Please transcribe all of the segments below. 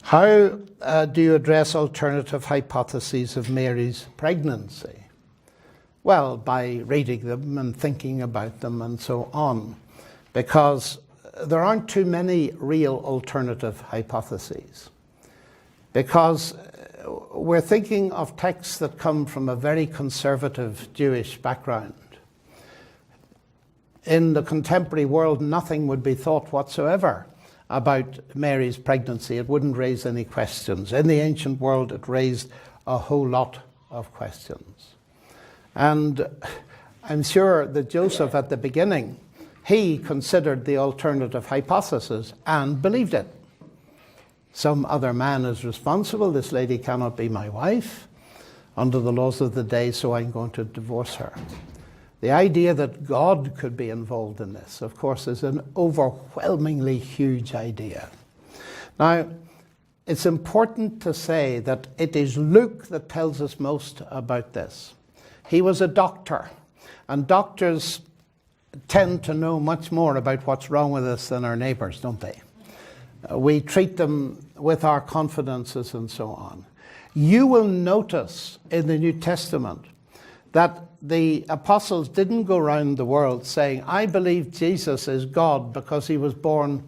How do you address alternative hypotheses of Mary's pregnancy? Well, by reading them and thinking about them and so on, because there aren't too many real alternative hypotheses. Because we're thinking of texts that come from a very conservative Jewish background. In the contemporary world, nothing would be thought whatsoever about Mary's pregnancy. It wouldn't raise any questions. In the ancient world, it raised a whole lot of questions. And I'm sure that Joseph, at the beginning, he considered the alternative hypothesis and believed it. Some other man is responsible. This lady cannot be my wife under the laws of the day, so I'm going to divorce her. The idea that God could be involved in this, of course, is an overwhelmingly huge idea. Now, it's important to say that it is Luke that tells us most about this. He was a doctor, and doctors tend to know much more about what's wrong with us than our neighbors, don't they? We treat them with our confidences and so on. You will notice in the New Testament that the apostles didn't go around the world saying, I believe Jesus is God because he was born,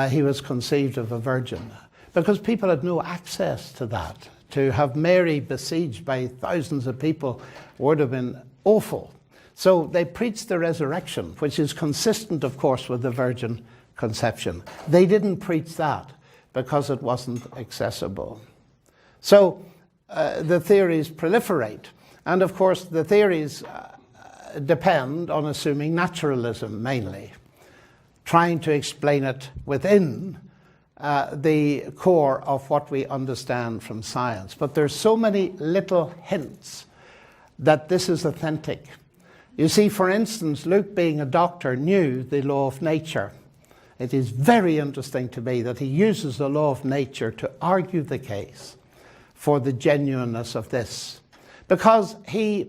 he was conceived of a virgin. Because people had no access to that. To have Mary besieged by thousands of people would have been awful. So they preached the resurrection, which is consistent, of course, with the virgin conception. They didn't preach that because it wasn't accessible. So the theories proliferate. And of course, the theories depend on assuming naturalism mainly, trying to explain it within the core of what we understand from science. But there's so many little hints that this is authentic. You see, for instance, Luke, being a doctor, knew the law of nature. It is very interesting to me that he uses the law of nature to argue the case for the genuineness of this. Because he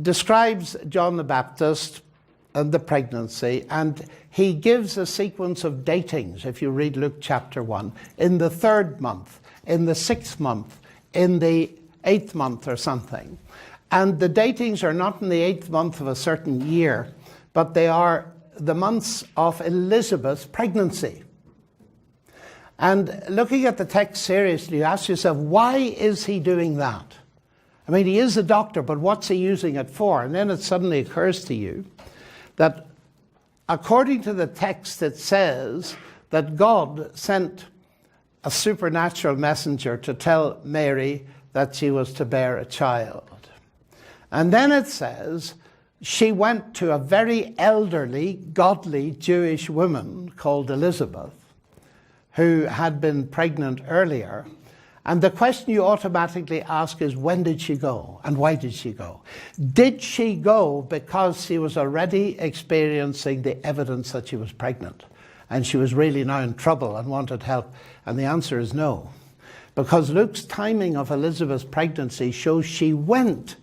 describes John the Baptist and the pregnancy, and he gives a sequence of datings, if you read Luke chapter 1, in the 3rd month, in the 6th month, in the 8th month or something. And the datings are not in the 8th month of a certain year, but they are the months of Elizabeth's pregnancy. And looking at the text seriously, you ask yourself, why is he doing that? I mean, he is a doctor, but what's he using it for? And then it suddenly occurs to you that according to the text, it says that God sent a supernatural messenger to tell Mary that she was to bear a child. And then it says she went to a very elderly, godly Jewish woman called Elizabeth, who had been pregnant earlier. And the question you automatically ask is, when did she go? And why did she go? Did she go because she was already experiencing the evidence that she was pregnant and she was really now in trouble and wanted help? And the answer is no. Because Luke's timing of Elizabeth's pregnancy shows she went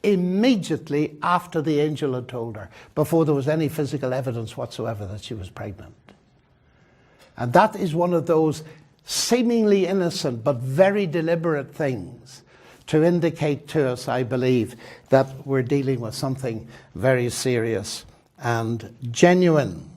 immediately after the angel had told her, before there was any physical evidence whatsoever that she was pregnant. And that is one of those seemingly innocent but very deliberate things to indicate to us, I believe, that we're dealing with something very serious and genuine.